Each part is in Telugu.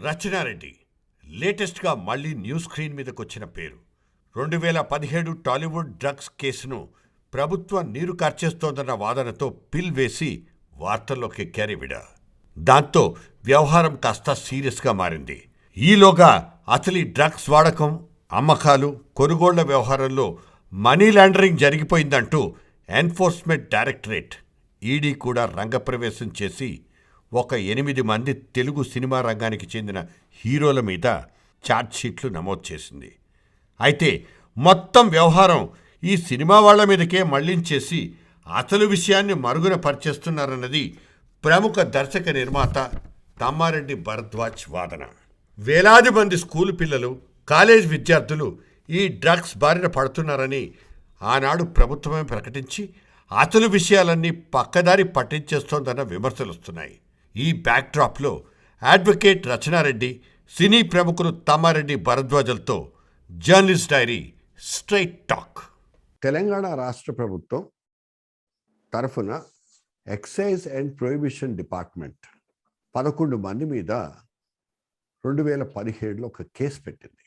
రచనారెడ్డి లేటెస్ట్గా మళ్ళీ న్యూస్ స్క్రీన్ మీదకి వచ్చిన పేరు. 2017 టాలీవుడ్ డ్రగ్స్ కేసును ప్రభుత్వం నీరు కార్చేస్తోందన్న వాదనతో పిల్ వేసి వార్తల్లోకి ఎక్కారివిడ. దాంతో వ్యవహారం కాస్త సీరియస్గా మారింది. ఈలోగా అసలు ఈ డ్రగ్స్ వాడకం, అమ్మకాలు, కొనుగోళ్ల వ్యవహారంలో మనీ లాండరింగ్ జరిగిపోయిందంటూ ఎన్ఫోర్స్మెంట్ డైరెక్టరేట్ ఈడీ కూడా రంగప్రవేశం చేసి ఒక 8 మంది తెలుగు సినిమా రంగానికి చెందిన హీరోల మీద ఛార్జ్షీట్లు నమోదు చేసింది. అయితే మొత్తం వ్యవహారం ఈ సినిమా వాళ్ల మీదకే మళ్లించేసి అసలు విషయాన్ని మరుగున పరిచేస్తున్నారన్నది ప్రముఖ దర్శక నిర్మాత తమ్మారెడ్డి భరద్వాజ్ వాదన. వేలాది మంది స్కూలు పిల్లలు, కాలేజ్ విద్యార్థులు ఈ డ్రగ్స్ బారిన పడుతున్నారని ఆనాడు ప్రభుత్వమే ప్రకటించి అసలు విషయాలన్నీ పక్కదారి పట్టించేస్తోందన్న విమర్శలుస్తున్నాయి. ఈ బ్యాక్డ్రాప్లో అడ్వకేట్ రచనారెడ్డి, సినీ ప్రముఖులు తమ్మారెడ్డి భరద్వాజలతో journalist diary straight talk. Telangana రాష్ట్ర ప్రభుత్వం తరఫున ఎక్సైజ్ అండ్ ప్రొహిబిషన్ డిపార్ట్మెంట్ 11 మంది మీద 2017లో ఒక కేసు పెట్టింది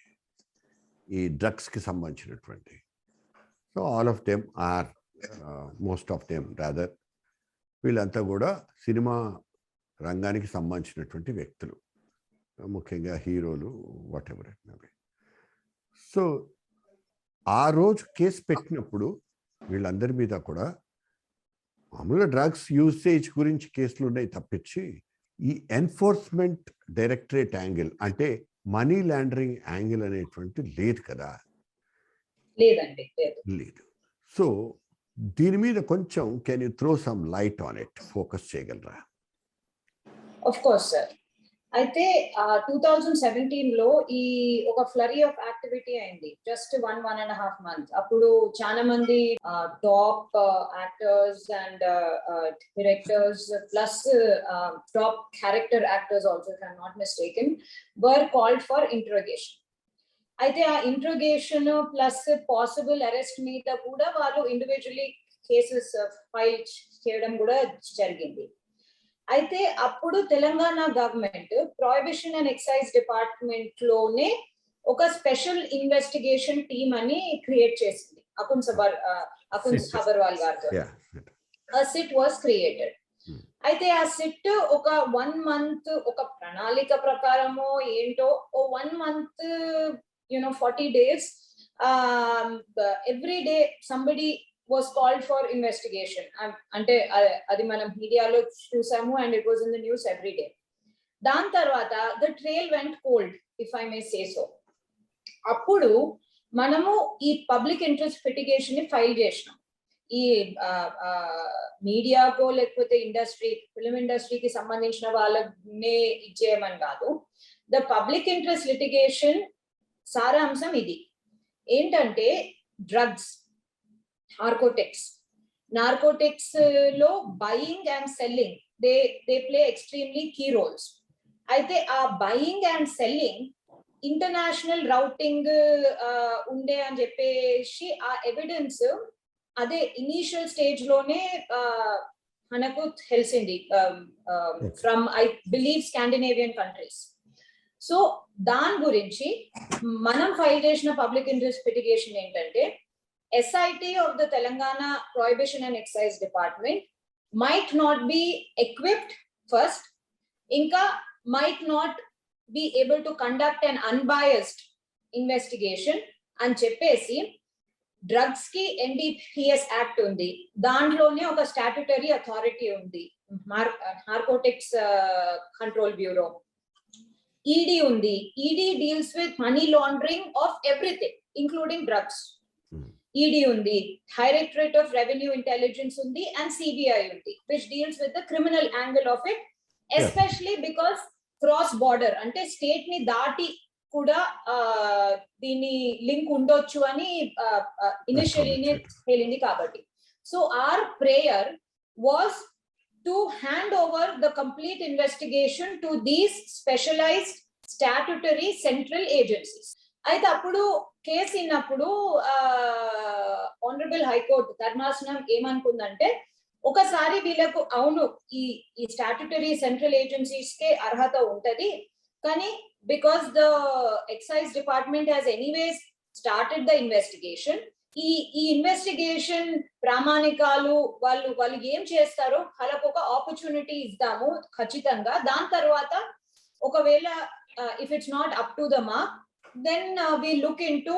ఈ డ్రగ్స్కి సంబంధించినటువంటి. So all of them are most of them rather వీళ్ళంతా కూడా సినిమా రంగానికి సంబంధించినటువంటి వ్యక్తులు, ముఖ్యంగా హీరోలు, whatever it may be. So ఆ రోజు కేసు పెట్టినప్పుడు వీళ్ళందరి మీద కూడా మామూలుగా డ్రగ్స్ యూసేజ్ గురించి కేసులు ఉన్నాయి తప్పించి ఈ ఎన్ఫోర్స్మెంట్ డైరెక్టరేట్ యాంగిల్ అంటే మనీ లాండరింగ్ యాంగిల్ అనేటువంటి లేదు కదా. లేదు. సో దీని మీద కొంచెం can you throw some light on it, focus చేయగలరా? Of course sir. అయితే 2017లో ఈ ఒక ఫ్లరీ ఆఫ్ యాక్టివిటీ అయింది, జస్ట్ 1.5 months. అప్పుడు చాలా మంది top actors and directors plus top character actors also, if I'm not mistaken, were called for interrogation. అయితే ఆ ఇంట్రోగేషన్ ప్లస్ పాసిబుల్ అరెస్ట్ మీద కూడా వాళ్ళు ఇండివిజువల్లీ కేసెస్ ఫైల్ చేయడం కూడా జరిగింది. అయితే అప్పుడు Telangana government prohibition and excise department లోనే ఒక స్పెషల్ ఇన్వెస్టిగేషన్ టీమ్ అని క్రియేట్ చేసింది అకున్ సబర్వాల్ గారితో. ఆ సిట్ వాస్ క్రియేటెడ్. అయితే ఆ సిట్ ఒక 1 month ఒక ప్రణాళిక ప్రకారమో ఏంటో 1 month 40 days every day somebody was called for investigation. అంటే అది మనం మీడియాలో చూసాము, and it was in the news every day. దాని తర్వాత the trail went cold, if I may say so. అప్పుడు మనము ఈ పబ్లిక్ ఇంట్రెస్ట్ లిటిగేషన్ ని ఫైల్ చేసినాం. ఈ మీడియాకో లేకపోతే ఫిల్మ్ ఇండస్ట్రీకి సంబంధించిన వాళ్ళనే ఇచ్చేయమని కాదు. ద పబ్లిక్ ఇంట్రెస్ట్ లిటిగేషన్ సారాంశం ఇది ఏంటంటే డ్రగ్స్, నార్కోటిక్స్ లో buying and selling they play extremely key roles. అయితే ఆ buying and selling international routing ఉండే అని చెప్పేసి ఆ ఎవిడెన్స్ అదే ఇనీషియల్ స్టేజ్ లోనే మనకు తెలిసింది from I believe Scandinavian countries. So దాని గురించి మనం ఫైల్ చేసిన పబ్లిక్ ఇంట్రెస్ట్ లిటిగేషన్ ఏంటంటే SIT of the Telangana Prohibition and Excise Department might not be equipped first, inka might not be able to conduct an unbiased investigation and cheppesi drugs ki NDPS act undi, dantlone oka statutory authority undi, narcotics control bureau, ED undi. ED deals with money laundering of everything including drugs. ED undi, Directorate of Revenue Intelligence undi, and CBI undi, which deals with the criminal angle of it, especially because cross border ante state ni daati kuda dini link undochu ani initially ne helindi kabatti. So our prayer was to hand over the complete investigation to these specialized statutory central agencies. అయితే అప్పుడు కేసు ఇన్నప్పుడు ఆనరబుల్ హైకోర్టు ధర్మాసనం ఏమనుకుందంటే, ఒకసారి వీళ్ళకు అవును ఈ స్టాట్యుటరీ సెంట్రల్ ఏజెన్సీస్ కే అర్హత ఉంటది, కానీ because the excise department has anyways started the investigation. ఈ ఇన్వెస్టిగేషన్ ప్రామాణికాలు వాళ్ళు ఏం చేస్తారో వాళ్ళకు ఒక ఆపర్చునిటీ ఇద్దాము ఖచ్చితంగా. దాని తర్వాత ఒకవేళ if it's not up to the mark then we look into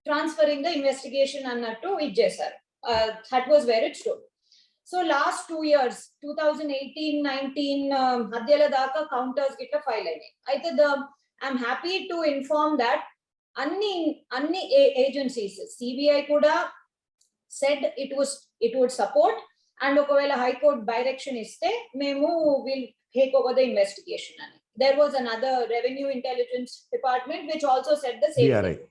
transferring the investigation అన్నట్టు ఇది చేశారు. That was where it stood. So last 2 years 2018-19 మధ్యలో దాకా కౌంటర్స్ గిట్లా ఫైల్ అయినాయి. అయితే I'm happy to inform that అన్ని ఏజెన్సీస్ సిబిఐ కూడా said it would support, and ఒకవేళ హైకోర్టు డైరెక్షన్ ఇస్తే మేము will take over the investigation అని. There was another revenue intelligence department which also said the same thing.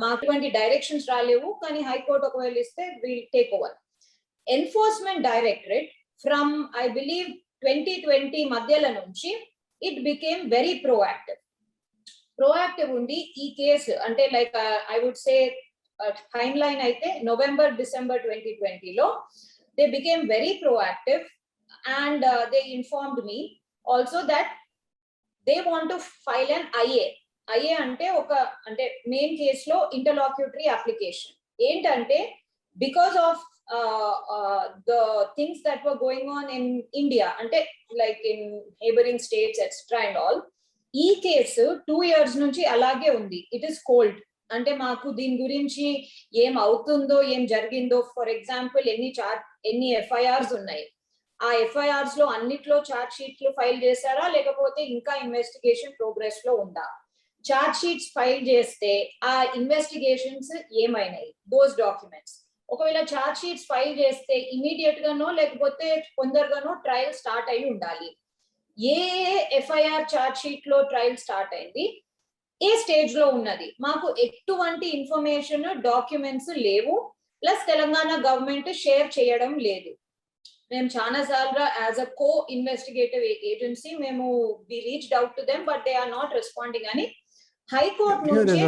మాకు అటువంటి డైరెక్షన్స్ రాలేవు, కానీ హైకోర్టు ఒకవేళ ఇస్తే will take over. Enforcement directorate from I believe 2020 మధ్యలో నుంచి ఇట్ బికేమ్ వెరీ ప్రోయాక్టివ్ ఉండి ఈ కేసు అంటే like I would say timeline అయితే November-December 2020లో they became very proactive, and they informed me also that they want to file an IA అంటే అంటే మెయిన్ కేసులో ఇంటర్లాక్యూటరీ అప్లికేషన్. ఏంటంటే because of the things that were going on in India, ante like in neighboring states etc and all, ఈ కేసు 2 years నుంచి అలాగే ఉంది. It is cold. అంటే మాకు దీని గురించి ఏం అవుతుందో ఏం జరిగిందో, ఫర్ ఎగ్జాంపుల్ ఎన్ని ఎఫ్ఐఆర్స్ ఉన్నాయి, ఆ ఎఫ్ఐఆర్స్ లో అన్నిట్లో చార్జ్ షీట్లు ఫైల్ చేశారా లేకపోతే ఇంకా ఇన్వెస్టిగేషన్ ప్రోగ్రెస్ లో ఉందా? చార్జ్ షీట్స్ ఫైల్ చేస్తే ఆ ఇన్వెస్టిగేషన్స్ ఏమైనాయి, దోస్ డాక్యుమెంట్స్. ఒకవేళ చార్జ్ షీట్స్ ఫైల్ చేస్తే ఇమీడియట్ గానో లేకపోతే కొందరుగానో ట్రయల్ స్టార్ట్ అయి ఉండాలి. ఏ ఎఫ్ఐఆర్ చార్జ్ షీట్ లో ట్రయల్ స్టార్ట్ అయింది, ఏ స్టేజ్ లో ఉన్నది, మాకు ఎటువంటి ఇన్ఫర్మేషన్ డాక్యుమెంట్స్ లేవు. ప్లస్ తెలంగాణ గవర్నమెంట్ షేర్ చేయడం లేదు. మేము చాలా సార్లు as a co investigative agency మేము we reached out to them but they are not responding అని హైకోర్టు నుంచి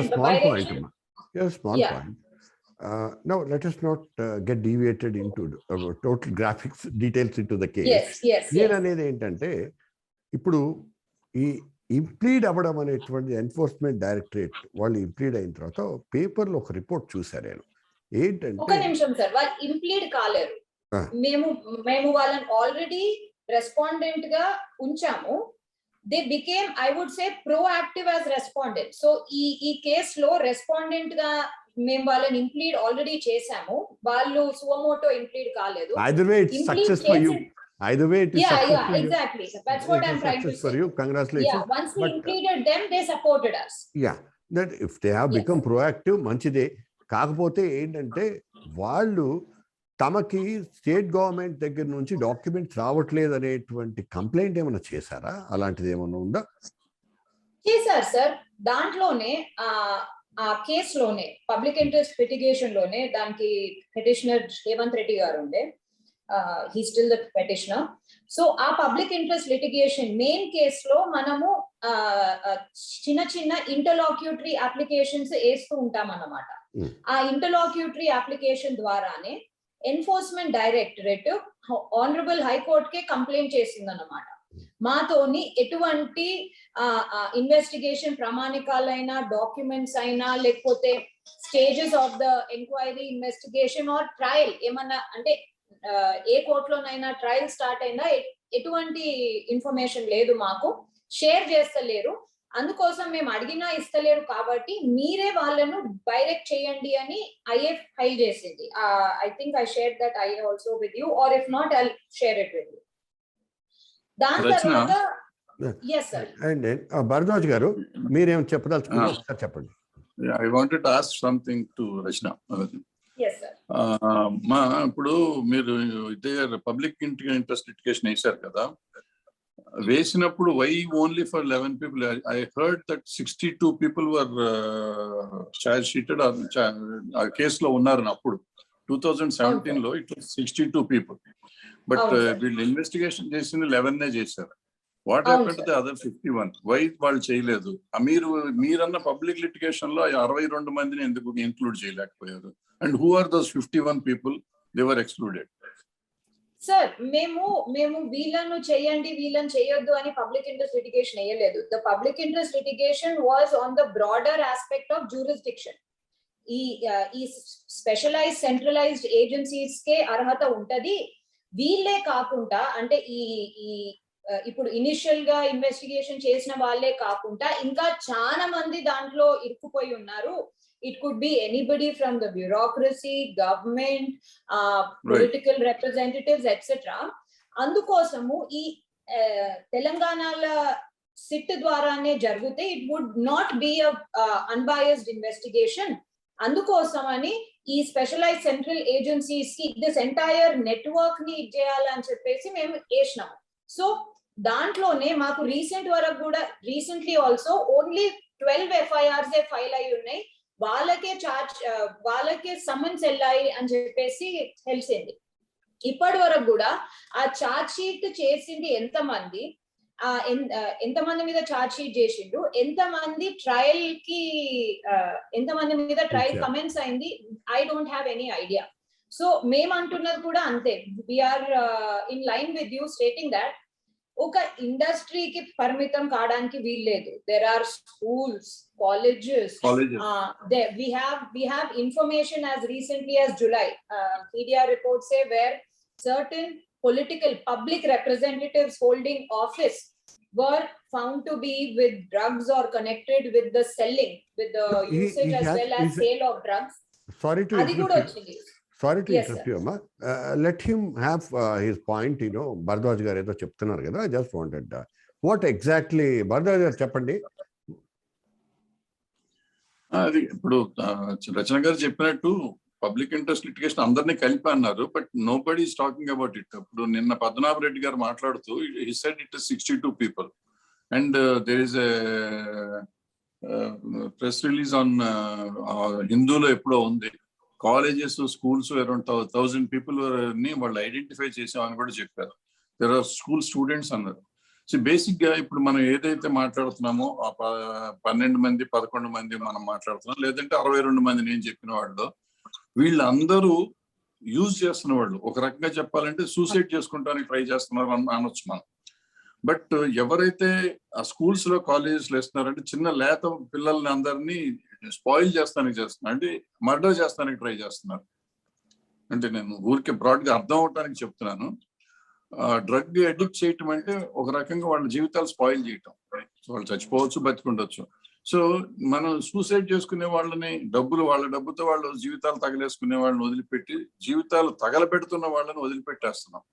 Now let us not get deviated into total graphics details into the case. నేను అనేది ఏంటంటే ఇప్పుడు ఈ ఇంప్లీడ్ అవ్వడం అనేటువంటి ఎన్ఫోర్స్మెంట్ డైరెక్టరేట్ వాళ్ళు ఇంప్లీడ్ అయిన తర్వాత పేపర్లో ఒక రిపోర్ట్ చూసాను నేను. ఏంటంటే ఒక నిమిషం సార్, వాళ్ళు ఇంప్లీడ్ కాలేరు. మేము వాళ్ళని ఆల్రెడీ రెస్పాండెంట్ గా ఉంచాము. They became I would say proactive as respondent. So ఈ కేసులో రెస్పాండెంట్ గా మేము వాళ్ళని ఇంప్లీడ్ ఆల్రెడీ చేసాము. వాళ్ళు సువమోటో ఇంప్లీడ్ కాలేదు. Either way it's success for you. Either way it is success for you. Exactly. That's what I'm trying to say. For you, congratulations. Yeah, once we included them, they supported us. Yeah, that if they have become proactive, మంచిదే. కాకపోతే ఏంటంటే వాళ్ళు తమకి స్టేట్ గవర్నమెంట్ దగ్గర నుంచి డాక్యుమెంట్స్ రావట్లేదు అనేటువంటి కంప్లైంట్ ఏమైనా చేశారా? అలాంటిది ఏమైనా ఉందా? చేశారు సార్. దాంట్లోనే ఆ కేసులోనే పబ్లిక్ ఇంట్రెస్ట్ లిటిగేషన్ లోనే దానికి పెటిషనర్ రేవంత్ రెడ్డి గారు ఉండే, he still the petitioner. So ఆ పబ్లిక్ ఇంట్రెస్ట్ లిటిగేషన్ మెయిన్ కేసులో మనము చిన్న ఇంటర్లాక్యూటరీ అప్లికేషన్స్ వేస్తూ ఉంటాం అన్నమాట. ఆ ఇంటర్లాక్యూటరీ అప్లికేషన్ ద్వారానే ఎన్ఫోర్స్మెంట్ డైరెక్టరేట్ ఆనరబుల్ హైకోర్టుకే కంప్లైంట్ చేసింది అన్నమాట. మాతోని ఎటువంటి ఇన్వెస్టిగేషన్ ప్రామాణికాలైనా డాక్యుమెంట్స్ అయినా లేకపోతే stages of the enquiry investigation or trial ఏమన్నా అంటే ఏ కోర్టులోనైనా ట్రయల్ స్టార్ట్ అయినా ఎటువంటి ఇన్ఫర్మేషన్ లేదు, మాకు షేర్ చేస్తలేరు. అందుకోసం మేము అడిగినా ఇస్తలేరు కాబట్టి మీరే వాళ్ళను డైరెక్ట్ చేయండి అని ఐఏ ఫైల్ చేసింది. I think I share that IA also with you, or if not I share it with you. దాని తర్వాత భరద్వాజ్ గారు మీరేం చెప్పదలుచుకున్నారు ఒకసారి చెప్పండి. I wanted to ask something to Rachna. Yes, sir. ఇప్పుడు మీరు ఇదే పబ్లిక్ ఇంట్రెస్ట్ లిటిగేషన్ వేశారు కదా, వేసినప్పుడు why only for 11 people? I heard that 62 people were charge sheeted ఆ కేసులో ఉన్నారు. అప్పుడు 2017 లో ఇట్ వాస్ 62 people, బట్ వీళ్ళు ఇన్వెస్టిగేషన్ చేసింది 11 చేశారు. What happened to the other 51? Why వాళ్ళు చేయలేదు? మీరన్న పబ్లిక్ లిటిగేషన్ లో 62 మందిని ఎందుకు ఇంక్లూడ్ చేయలేకపోయారు? And who are those 51 people they were excluded? Sir మేము వీళ్ళను చేయండి వీళ్ళని చేయొద్దు అని పబ్లిక్ ఇంట్రెస్ట్ లిటిగేషన్ వేయలేదు. The public interest litigation was on the broader aspect of jurisdiction. ఈ స్పెషలైజ్ సెంట్రలైజ్డ్ ఏజెన్సీస్ కే అర్హత ఉంటది. వీళ్ళే కాకుండా అంటే ఇప్పుడు ఇనిషియల్ గా ఇన్వెస్టిగేషన్ చేసిన వాళ్ళే కాకుండా ఇంకా చాలా మంది దాంట్లో ఇరుక్కుపోయి ఉన్నారు. It could be anybody from the bureaucracy, government, political representatives, etc. అందుకోసము ఈ తెలంగాణల సిట్ ద్వారానే జరిగితే it would not be a unbiased investigation. అందుకోసమని ఈ స్పెషలైజ్ సెంట్రల్ ఏజెన్సీస్ కి దిస్ ఎంటైర్ నెట్వర్క్ ని చేయాలని చెప్పేసి మేము వేసినాము. సో దాంట్లోనే మాకు recently also only 12 FIRs file అయి ఉన్నాయి. వాళ్ళకే సమన్స్ వెళ్ళాయి అని చెప్పేసి తెలిసింది. ఇప్పటి వరకు కూడా ఆ ఛార్జ్ షీట్ చేసింది ఎంతమంది మీద ఛార్జ్ షీట్ చేసిండు, ఎంతమంది మీద ట్రయల్ కమెంట్స్ అయింది, I don't have any idea. So మేము అంటున్నది కూడా అంతే. We are in line with you stating that ఒక ఇండస్ట్రీకి పరిమితం కావడానికి వీల్లేదు. There are schools, colleges. We have information as recently as July. Media reports say where certain political public representatives holding office were found to be with drugs or connected with the selling, with the usage as well as sale of drugs. Sorry to interrupt Yes, you, Amma. Let him have his point, Bharadwaj garu edo cheptunnaru kada. I just wanted what exactly Bharadwaj garu cheppandi. అది ఇప్పుడు రచన గారు చెప్పినట్టు పబ్లిక్ ఇంట్రెస్ట్ లిటిగేషన్ అందరినీ కలిపి అన్నారు, but nobody is talking about it. ఇప్పుడు నిన్న పద్మనాభ రెడ్డి గారు మాట్లాడుతూ he said it is 62 people and there is press release on హిందూలో ఎప్పుడో ఉంది. కాలేజెస్, స్కూల్స్ అరౌండ్ 1000 people ని వాళ్ళు ఐడెంటిఫై చేసామని కూడా చెప్పారు. దేర్ ఆర్ స్కూల్ స్టూడెంట్స్ అన్నారు. సో బేసిక్ గా ఇప్పుడు మనం ఏదైతే మాట్లాడుతున్నామో 12 మంది 11 మంది మనం మాట్లాడుతున్నాం, లేదంటే 62 మంది నేను చెప్పిన వాళ్ళు, వీళ్ళందరూ యూజ్ చేస్తున్న వాళ్ళు. ఒక రకంగా చెప్పాలంటే సూసైడ్ చేసుకుంటానికి ట్రై చేస్తున్నారు అనొచ్చు మనం. బట్ ఎవరైతే ఆ స్కూల్స్ లో కాలేజెస్ లో ఇస్తున్నారంటే చిన్న లేత పిల్లల్ని అందరినీ స్పాయిల్ చేస్తానికి చేస్తున్నారు, అంటే మర్డర్ చేస్తానికి ట్రై చేస్తున్నారు. అంటే నేను ఊరికే బ్రాడ్ గా అర్థం అవటానికి చెప్తున్నాను. డ్రగ్ అడిక్ట్ చేయటం అంటే ఒక రకంగా వాళ్ళ జీవితాలు స్పాయిల్ చేయటం. వాళ్ళు చచ్చిపోవచ్చు, బతికుండొచ్చు. సో మనం సూసైడ్ చేసుకునే వాళ్ళని వాళ్ళ డబ్బుతో వాళ్ళు జీవితాలు తగలేసుకునే వాళ్ళని వదిలిపెట్టి జీవితాలు తగలబెడుతున్న వాళ్ళని వదిలిపెట్టేస్తున్నాం.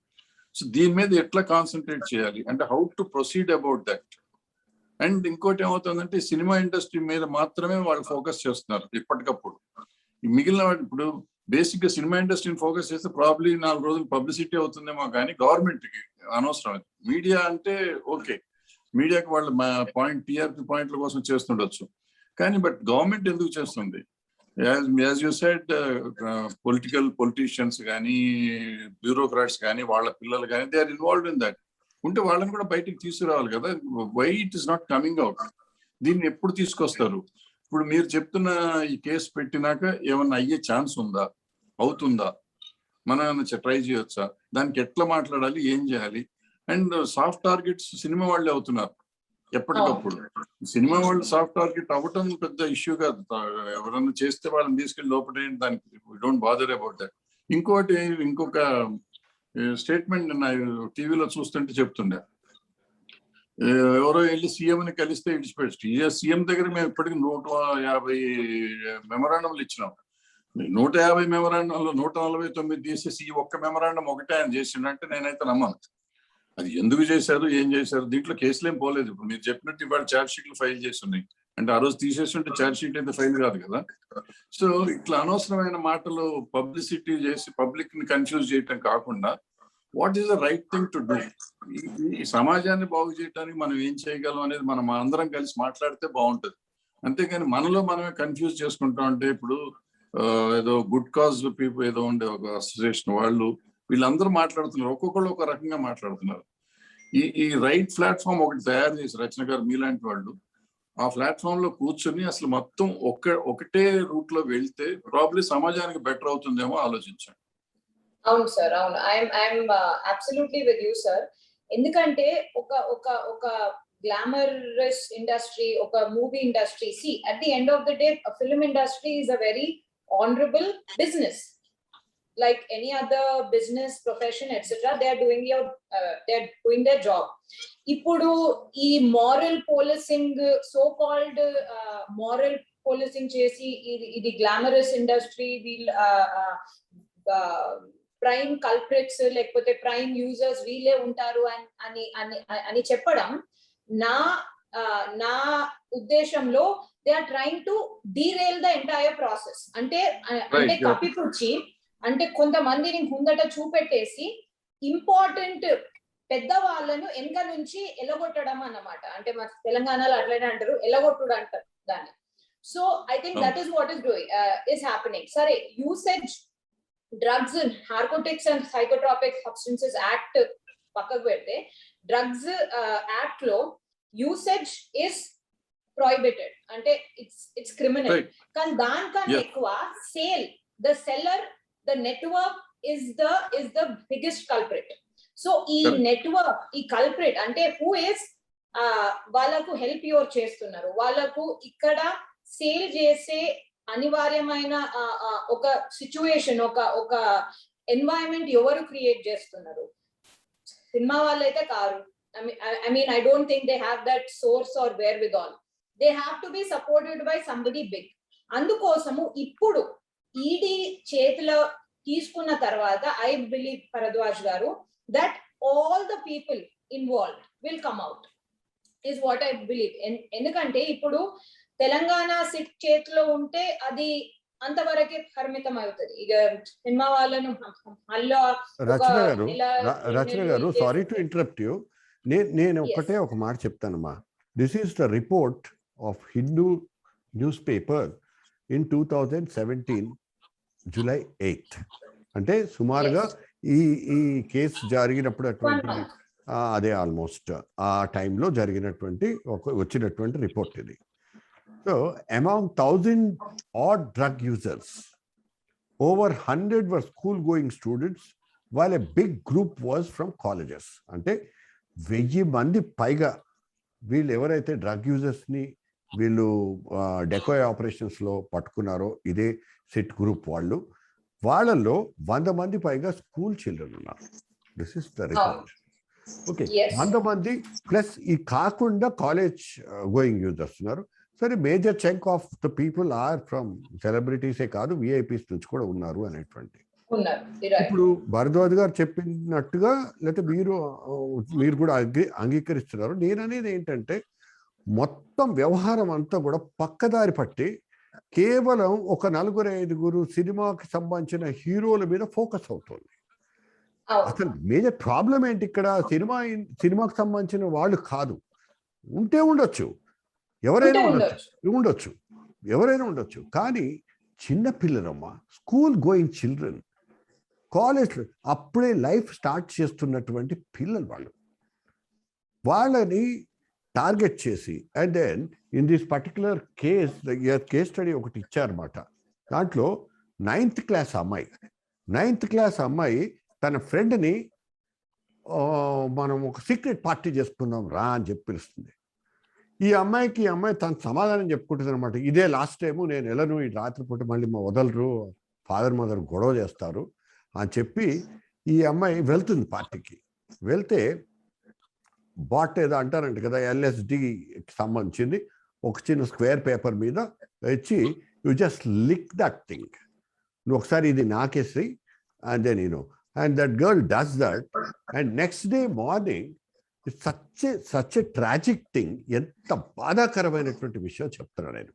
సో దీని మీద ఎట్లా కాన్సన్ట్రేట్ చేయాలి అంటే how to proceed about that. And ఇంకోటి ఏమవుతుందంటే సినిమా ఇండస్ట్రీ మీద మాత్రమే వాళ్ళు ఫోకస్ చేస్తున్నారు ఇప్పటికప్పుడు. మిగిలిన ఇప్పుడు బేసిక్ గా సినిమా ఇండస్ట్రీని ఫోకస్ చేస్తే ప్రాబ్లీ 4 రోజులు పబ్లిసిటీ అవుతుందేమో, కానీ గవర్నమెంట్ కి అనవసరం. మీడియా అంటే ఓకే, మీడియాకి వాళ్ళ టీఆర్పీ పాయింట్ల కోసం చేస్తుండొచ్చు, కానీ బట్ గవర్నమెంట్ ఎందుకు చేస్తుంది? యాజ్ యూ సెడ్, పొలిటీషియన్స్ కానీ బ్యూరోక్రాట్స్ కానీ వాళ్ళ పిల్లలు కానీ they are involved in that. ఉంటే వాళ్ళని కూడా బయటికి తీసుకురావాలి కదా. Why it is not coming out? దీన్ని ఎప్పుడు తీసుకొస్తారు? ఇప్పుడు మీరు చెప్తున్న ఈ కేసు పెట్టినాక ఏమన్నా అయ్యే ఛాన్స్ ఉందా? అవుతుందా? మనం ట్రై చేయొచ్చా? దానికి ఎట్లా మాట్లాడాలి, ఏం చేయాలి? అండ్ సాఫ్ట్ టార్గెట్స్ సినిమా వాళ్ళే అవుతున్నారు ఎప్పటికప్పుడు. సినిమా వాళ్ళు సాఫ్ట్ టార్గెట్ అవ్వటం పెద్ద ఇష్యూ కాదు. ఎవరన్నా చేస్తే వాళ్ళని తీసుకెళ్లి లోపల దానికి డోంట్ బాదర్ అబౌట్ దట్. ఇంకొక స్టేట్మెంట్ నా టీవీలో చూస్తుంటే చెప్తుండే, ఎవరో వెళ్ళి సీఎంని కలిస్తే ఇడిచిపెట్టి సీఎం దగ్గర మేము ఇప్పటికీ 150 మెమరాండంలు ఇచ్చినాం. 150 మెమరాండంలో 149 తీసేసి ఈ ఒక్క మెమరాండం ఒకటే ఆయన చేసిండంటే నేనైతే నమ్మను. అది ఎందుకు చేశారు, ఏం చేశారు? దీంట్లో కేసులు ఏం పోలేదు. ఇప్పుడు మీరు చెప్పినట్టు ఇవాళ ఛార్జ్ షీట్లు ఫైల్ చేసి ఉన్నాయి అంటే ఆ రోజు తీసేస్తుంటే ఛార్జ్ షీట్ అయితే ఫైల్ కాదు కదా. సో ఇట్లా అనవసరమైన మాటలు పబ్లిసిటీ చేసి పబ్లిక్ ని కన్ఫ్యూజ్ చేయటం కాకుండా what is the right thing to do? ఈ సమాజాన్ని బాగు చేయడానికి మనం ఏం చేయగలం అనేది మనం అందరం కలిసి మాట్లాడితే బాగుంటుంది. అంతేగాని మనలో మనమే కన్ఫ్యూజ్ చేసుకుంటాం. అంటే ఇప్పుడు ఏదో గుడ్ కాజ్ పీపుల్ ఏదో ఉండే ఒక అసోసియేషన్ వాళ్ళు వీళ్ళందరూ మాట్లాడుతున్నారు, ఒక్కొక్కళ్ళు ఒక రకంగా మాట్లాడుతున్నారు. ఈ రైట్ ప్లాట్ఫామ్ ఒకటి తయారు చేసి రచన గారు మీలాంటి వాళ్ళు ఆ ప్లాట్ఫామ్ లో కూర్చొని అసలు మొత్తం ఒకటే రూట్ లో వెళ్తే ప్రాబ్లీ సమాజానికి బెటర్ అవుతుందేమో ఆలోచించండి. అవును సార్, అవును. I'm absolutely with you sir. ఎందుకంటే ఒక గ్లామరస్ ఇండస్ట్రీ, ఒక movie industry, see at the end of the day film industry is a very honourable business. Like any other business profession etc, they are doing their job. Ipudu ee moral policing, so called moral policing chesi idi glamorous industry will prime culprits lekapothe prime users veele untaru ani చెప్పడం నా ఉద్దేశంలో they are trying to derail the entire process. అంటే yeah. కప్పిపుచ్చి, అంటే కొంతమందిని ముందట చూపెట్టేసి ఇంపార్టెంట్ పెద్ద వాళ్ళను వెనక నుంచి ఎలగొట్టడం అన్నమాట. అంటే మన తెలంగాణలో అట్లనే అంటారు, ఎలగొట్టుడు అంటారు దాన్ని. So I think that is what is doing is happening. సరే, usage drugs, narcotics and psychotropic substances act పక్కకు పెడితే, డ్రగ్స్ యాక్ట్ లో యూసేజ్ ఇస్ prohibited, అంటే it's criminal. కానీ దానికన్నా ఎక్కువ sale, the seller, the network is the biggest culprit. సో ఈ నెట్వర్క్, ఈ కల్ప్రిట్ అంటే who is వాళ్ళకు హెల్ప్ యువర్ చేస్తున్నారు, వాళ్ళకు ఇక్కడ సేల్ చేసే అనివార్యమైన ఒక సిచ్యువేషన్, ఒక ఎన్వైరన్మెంట్ ఎవరు క్రియేట్ చేస్తున్నారు? సినిమా వాళ్ళైతే car. I mean, I don't think they have that source or wherewithal. They have to be supported by somebody big. అందుకోసము ఇప్పుడు ఈడీ చేతిలో తీసుకున్న తర్వాత ఐ బిలీవ్ భరద్వాజ్ గారు that all the people involved will come out is what I believe. ఎందుకంటే ఇప్పుడు తెలంగాణ సిట్ చేతిలో ఉంటే అది అంతవరకే పరిమితం అవుతుంది. ఇక సినిమా వాళ్ళను రచన గారు, సారీ టు ఇంటరప్ట్ యూ, నేను ఒకటే ఒక మాట చెప్తానమ్మా. This is the report of Hindu newspaper in 2017 July 8th. అంటే సుమారుగా ఈ కేసు జరిగినప్పుడు అటువంటి అదే ఆల్మోస్ట్ ఆ టైంలో జరిగినటువంటి వచ్చినటువంటి రిపోర్ట్ ఇది. So among 1000 odd drug users, over 100 were school going students, while a big group was from colleges. అంటే 1000 మంది పైగా వీళ్ళు ఎవరైతే డ్రగ్ యూజర్స్ని వీళ్ళు డెకోయ్ ఆపరేషన్స్లో పట్టుకున్నారో ఇదే సిట్ గ్రూప్ వాళ్ళలో 100 మంది పైగా స్కూల్ చిల్డ్రన్ ఉన్నారు. This is the report. Okay, 100 మంది ప్లస్ ఈ కాకుండా కాలేజ్ గోయింగ్ యూజర్స్ ఉన్నారు. సరే, major chunk of the people are from సెలబ్రిటీసే కాదు, విఐపీస్ నుంచి కూడా ఉన్నారు అనేటువంటి. ఇప్పుడు భరద్వాజ్ గారు చెప్పినట్టుగా లేకపోతే మీరు కూడా అంగీకరిస్తున్నారు. నేను అనేది ఏంటంటే మొత్తం వ్యవహారం అంతా కూడా పక్కదారి పట్టి కేవలం ఒక 4-5 సినిమాకి సంబంధించిన హీరోల మీద ఫోకస్ అవుతుంది. అసలు మేజర్ ప్రాబ్లం ఏంటి ఇక్కడ? సినిమాకి సంబంధించిన వాళ్ళు కాదు, ఉంటే ఉండొచ్చు, ఎవరైనా ఉండొచ్చు, కానీ చిన్న పిల్లలమ్మా, స్కూల్ గోయింగ్ చిల్డ్రన్, కాలేజ్ అప్పుడే లైఫ్ స్టార్ట్ చేస్తున్నటువంటి పిల్లలు వాళ్ళని టార్గెట్ చేసి, and then in this particular case study ఒకటి ఇచ్చారన్నమాట. దాంట్లో 9th క్లాస్ అమ్మాయి తన ఫ్రెండ్ని మనం ఒక సీక్రెట్ పార్టీ చేసుకుందాం రా అని చెప్పి పిలుస్తుంది. ఈ అమ్మాయి తన సమాధానం చెప్పుకుంటుంది అనమాట, ఇదే లాస్ట్ టైము, నేను వెళ్ళను, ఈ రాత్రిపూట మళ్ళీ మా వదలరు, ఫాదర్ మదర్ గొడవ చేస్తారు అని చెప్పి ఈ అమ్మాయి వెళ్తుంది పార్టీకి. వెళ్తే బాట్ ఏదో అంటారంట కదా, LSDకి సంబంధించింది ఒక చిన్న స్క్వేర్ పేపర్ మీద ఇచ్చి, you just lick that thing, నువ్వు ఒకసారి ఇది నాకేసి, and then and that girl does that, and next day morning such a tragic thing. ఎంత బాధాకరమైనటువంటి విషయం చెప్తున్నాను నేను.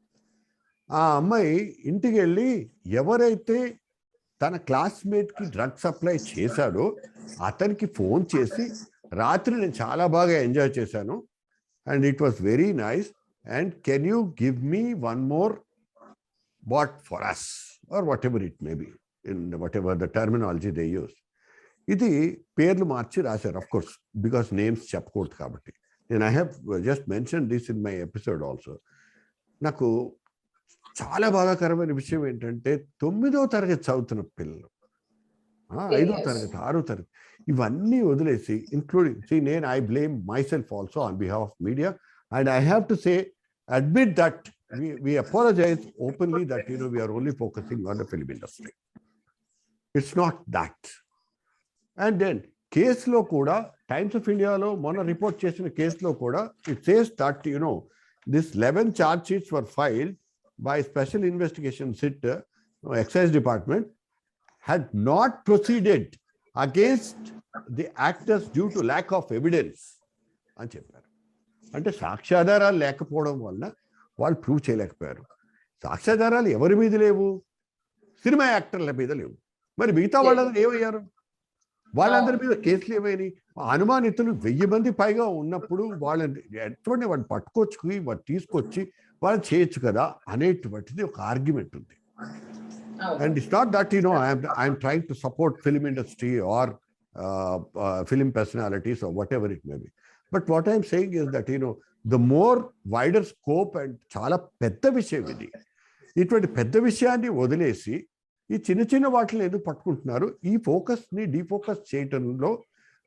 ఆ అమ్మాయి ఇంటికి వెళ్ళి ఎవరైతే తన క్లాస్మేట్కి డ్రగ్ సప్లై చేశాడో అతనికి ఫోన్ చేసి, రాత్రి నేను చాలా బాగా ఎంజాయ్ చేశాను and it was very nice, and can you give me 1 more bot for us, or whatever it may be, in whatever the terminology they use. ఇది పేర్లు మార్చి రాశారు, అఫ్ కోర్స్ బికాస్ నేమ్స్ చెప్పకూడదు కాబట్టి. నేను I have just mention this in my episode also. నాకు చాలా బాధాకరమైన విషయం ఏంటంటే 9వ తరగతి చదువుతున్న పిల్లలు, 5వ తరగతి 6వ తరగతి ఇవన్నీ వదిలేసి including I blame my self also on behalf of media and I have to say admit that we apologize openly that we are only focusing on the film industry. It's not that. And then కేసులో కూడా టైమ్స్ ఆఫ్ ఇండియాలో మొన్న రిపోర్ట్ చేసిన కేసులో కూడా it says that this 11 charge sheets were filed by special investigation SIT excise department had not proceeded against the actors due to lack of evidence అని చెప్పారు. అంటే సాక్ష్యాధారాలు లేకపోవడం వల్ల వాళ్ళు ప్రూవ్ చేయలేకపోయారు. సాక్ష్యాధారాలు ఎవరి మీద లేవు? సినిమా యాక్టర్ల మీద లేవు. మరి మిగతా వాళ్ళందరూ ఏమయ్యారు? వాళ్ళందరి మీద కేసులు ఏమైనాయి? అనుమానితులు 1000 మంది పైగా ఉన్నప్పుడు వాళ్ళని ఎటువంటి వాడిని పట్టుకొచ్చుకుని వాడు తీసుకొచ్చి వాళ్ళు చేయొచ్చు కదా అనేటువంటిది ఒక ఆర్గ్యుమెంట్ ఉంది. And it's not that I'm trying to support film industry or film personalities or whatever it may be. But what I'm saying is that the more wider scope and చాలా పెద్ద విషయం ఇది. ఇటువంటి పెద్ద విషయాన్ని వదిలేసి ఈ చిన్న చిన్న వాటిని ఎందుకు పట్టుకుంటున్నారు? ఈ ఫోకస్ని డీఫోకస్ చేయటంలో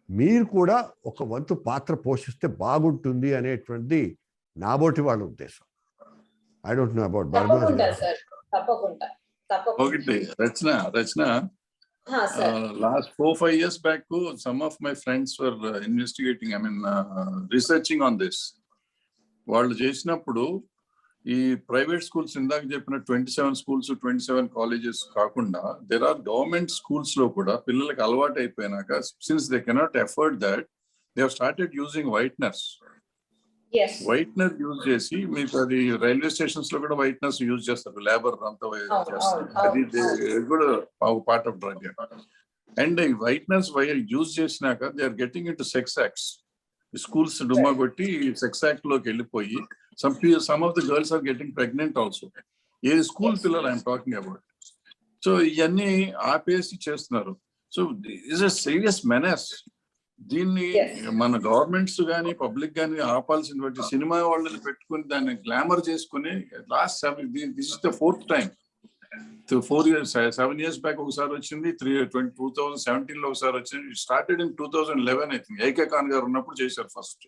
మీరు కూడా ఒక వంతు పాత్ర పోషిస్తే బాగుంటుంది అనేటువంటిది నాబోటి వాళ్ళ ఉద్దేశం. ఐ డోంట్ నో అబౌట్ ఒకటి రచన last 4-5 years back some of my friends were investigating, researching on this. వాళ్ళు చేసినప్పుడు ఈ ప్రైవేట్ స్కూల్స్ ఇందాక చెప్పిన 27 స్కూల్స్ 27 కాలేజెస్ కాకుండా దేర్ ఆర్ గవర్నమెంట్ స్కూల్స్ లో కూడా పిల్లలకి అలవాటు అయిపోయినాక since they cannot afford that they have started using whiteners. Whitener use చేసి మీకు అది రైల్వే స్టేషన్స్ లో కూడా వైట్నర్స్ యూజ్ చేస్తారు, లేబర్ అంతా చేస్తారు. అది కూడా పార్ట్ ఆఫ్ డ్రగ్. అండ్ ఈ వైట్నర్స్ యూజ్ చేసినాక they are getting into sex acts. Schools డుమ్మా కొట్టి సెక్స్ యాక్ట్ లోకి వెళ్ళిపోయి some of the girls are getting pregnant also. A school పిల్లలు ఐఎమ్ టాకింగ్ అబౌట్. సో ఇవన్నీ ఆపేసి చేస్తున్నారు. So is a serious menace. దీన్ని మన గవర్నమెంట్స్ కానీ పబ్లిక్ కానీ ఆపాల్సిన బట్టి సినిమా వాళ్ళని పెట్టుకుని దాన్ని గ్లామర్ చేసుకుని last this is the 4th time. 7 years back ఒకసారి వచ్చింది, 2017 లో ఒకసారి వచ్చింది. Started in 2011 I think. AK Khan గారు ఉన్నప్పుడు చేశారు ఫస్ట్.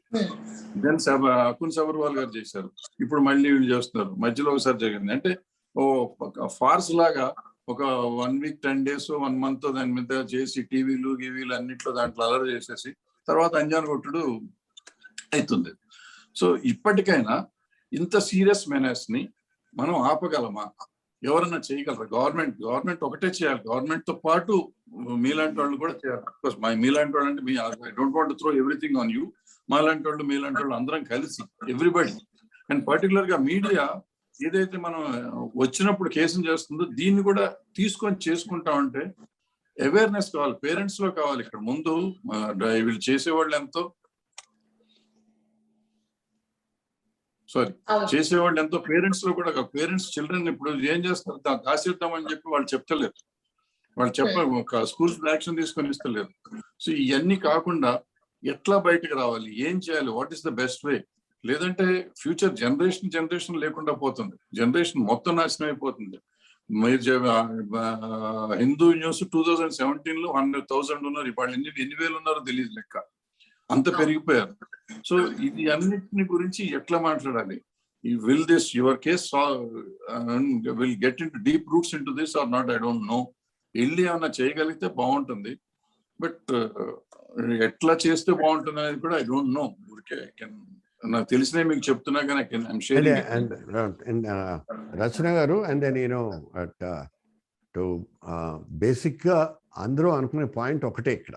దెన్ అకున్ సబర్వాల్ గారు చేశారు. ఇప్పుడు మళ్ళీ వీళ్ళు చేస్తున్నారు. మధ్యలో ఒకసారి జరిగింది. అంటే ఫార్స్ లాగా ఒక 1 week 10 days 1 month దాని మీద చేసి టీవీలు గీవీలు అన్నిట్లో దాంట్లో అలర్ చేసేసి తర్వాత అంజాన్ కొట్టుడు అవుతుంది. సో ఇప్పటికైనా ఇంత సీరియస్ మెనస్ ని మనం ఆపగలమా? ఎవరన్నా చేయగలరా? గవర్నమెంట్ ఒకటే చేయాలి. గవర్నమెంట్ తో పాటు మీలాంటి వాళ్ళు కూడా చేయాలి. మీలాంటి వాళ్ళు అంటే I don't want to throw everything on you. మీలాంటి వాళ్ళు అందరం కలిసి ఎవ్రీబడి, అండ్ పర్టికులర్ గా మీడియా ఏదైతే మనం వచ్చినప్పుడు కేసులు చేస్తుందో దీన్ని కూడా తీసుకొని చేసుకుంటా ఉంటే అవేర్నెస్ కావాలి, పేరెంట్స్ లో కావాలి. ఇక్కడ ముందు వీళ్ళు చేసేవాళ్ళు ఎంతో చేసేవాళ్ళు ఎంతో పేరెంట్స్ లో కూడా. పేరెంట్స్ చిల్డ్రన్ ఇప్పుడు ఏం చేస్తారు, దాచేద్దామని చెప్పి వాళ్ళు చెప్తలేరు. వాళ్ళు స్కూల్స్ యాక్షన్ తీసుకొని ఇస్తలేరు. సో ఇవన్నీ కాకుండా ఎట్లా బయటకు రావాలి, ఏం చేయాలి, what is the best way? లేదంటే ఫ్యూచర్ జనరేషన్ లేకుండా పోతుంది. జనరేషన్ మొత్తం నాశనం అయిపోతుంది. మీరు హిందూ న్యూస్ 2017 లో 100,000 ఉన్నారు. ఇప్పుడు ఎన్ని వేలు ఉన్నారో తెలియదు లెక్క. అంత పెరిగిపోయారు. సో ఇది అన్నిటిని గురించి ఎట్లా మాట్లాడాలి? Will this your case will get into deep roots into this or not? I don't know. వెళ్ళి ఏమన్నా చేయగలిగితే బాగుంటుంది. బట్ ఎట్లా చేస్తే బాగుంటుంది అనేది కూడా ఐ డోంట్ నో. నాకు తెలిసినవి మీకు చెప్తున్నా కానీ రచన గారు. అండ్ దెన్ బేసిక్ గా అందరూ అనుకునే పాయింట్ ఒకటే ఇక్కడ.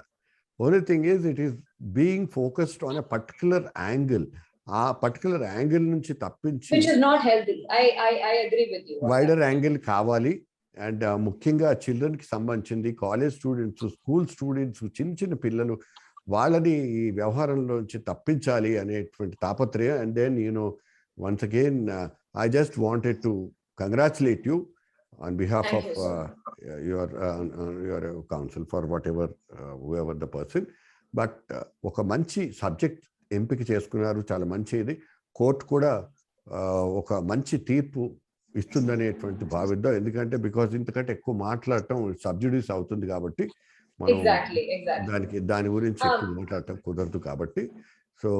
Only thing is it is being focused on a particular angle. ఆ పర్టికులర్ యాంగిల్ నుంచి తప్పించి వైడర్ యాంగిల్ కావాలి. అండ్ ముఖ్యంగా చిల్డ్రన్ కి సంబంధించింది, కాలేజ్ స్టూడెంట్స్, స్కూల్ స్టూడెంట్స్, చిన్న పిల్లలు, వాళ్ళని ఈ వ్యవహారంలోంచి తప్పించాలి అనేటువంటి తాపత్రయం. And then once again I just wanted to congratulate you on behalf of your counsel for whoever the person. But ఒక మంచి సబ్జెక్ట్ ఎంపిక చేసుకున్నారు, చాలా మంచిది. కోర్టు కూడా ఒక మంచి తీర్పు ఇస్తుందనేటువంటి భావిద్దాం. ఎందుకంటే బికాజ్ ఇంతకంటే ఎక్కువ మాట్లాడటం సబ్జుడీస్ అవుతుంది కాబట్టి మనం Exactly. దాని గురించి ఎక్కువ మాట్లాడటం కుదరదు కాబట్టి. సో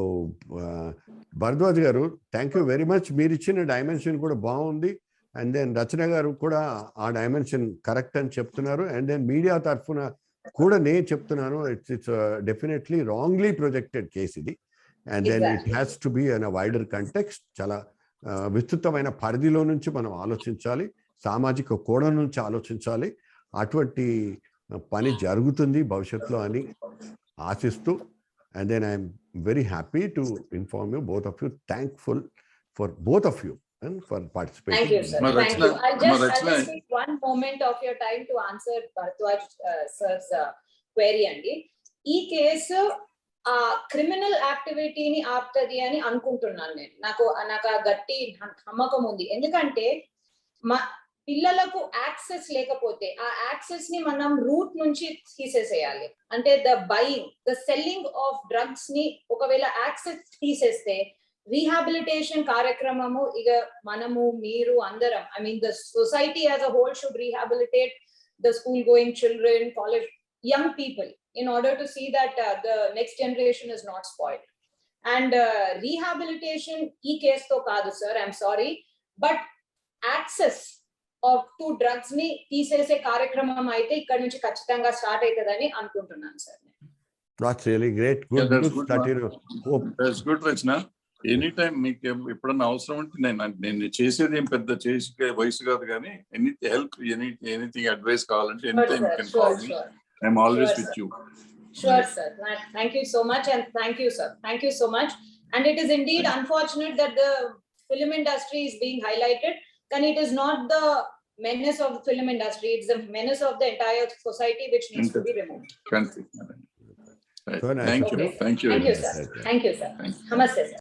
భరద్వాజ్ గారు, థ్యాంక్ యూ వెరీ మచ్. మీరు ఇచ్చిన డైమెన్షన్ కూడా బాగుంది. అండ్ దెన్ రచన గారు కూడా ఆ డైమెన్షన్ కరెక్ట్ అని చెప్తున్నారు. అండ్ దెన్ మీడియా తరఫున కూడా నేను చెప్తున్నాను, it's definitely wrongly projected case ఇది. And then it has to be on a wider context. చాలా విస్తృతమైన పరిధిలో నుంచి మనం ఆలోచించాలి, సామాజిక కోణం నుంచి ఆలోచించాలి. అటువంటి పని జరుగుతుంది భవిష్యత్తులో అని ఆశిస్తూ. And then I'm very happy to inform you, both of you, thankful for both of you and for participating. Thank you, sir. Thank you. I'll just take one moment of your time to answer Bharadwaj sir's query andi. ఈ కేసు ఆ క్రిమినల్ యాక్టివిటీని ఆపుతుంది అని అనుకుంటున్నాను నేను. నాకు ఆ గట్టి నమ్మకం ఉంది. ఎందుకంటే మా పిల్లలకు యాక్సెస్ లేకపోతే ఆ యాక్సెస్ ని మనం రూట్ నుంచి తీసేసేయాలి. అంటే the buying, the selling of drugs ని ఒకవేళ యాక్సెస్ తీసేస్తే రీహాబిలిటేషన్ కార్యక్రమము ఇక మనము మీరు అందరం, I mean the society as a whole should rehabilitate the school going children, college young people in order to see that the next generation is not spoiled. And rehabilitation ee case to kaadu sir, I'm sorry, but access of to drugs ni teesese karyakramam aithe ikkada nunchi kachithanga start aitadani anukuntunnanu sir. That's really great. Good news that you hope. That's good, Rachna. Any time మీకు ఎప్పుడన్నా అవసరం ఉంటే నేను చేసేది ఏం పెద్ద చేసే వయసు కాదు, కానీ ఎనీ హెల్ప్, ఎనీథింగ్ అడ్వైస్ కావాలంటే any time you can call me. I'm always with you. Sure, sir. Thank you so much, and thank you, sir. Thank you so much. And it is indeed unfortunate that the film industry is being highlighted, and it is not the menace of the film industry; it's the menace of the entire society, which needs to be removed. Country. Right. So nice. Thank you. Okay. Thank you. Thank you, sir. Thank you, sir. Namaste, sir.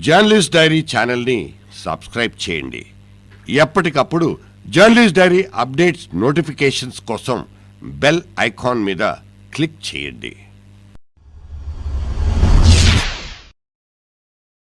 Journalist dairy ఛానల్ని సబ్స్క్రైబ్ చేయండి. ఎప్పటికప్పుడు జర్నలిస్ట్ డైరీ అప్డేట్స్ నోటిఫికేషన్స్ కోసం బెల్ ఐకాన్ మీద క్లిక్ చేయండి.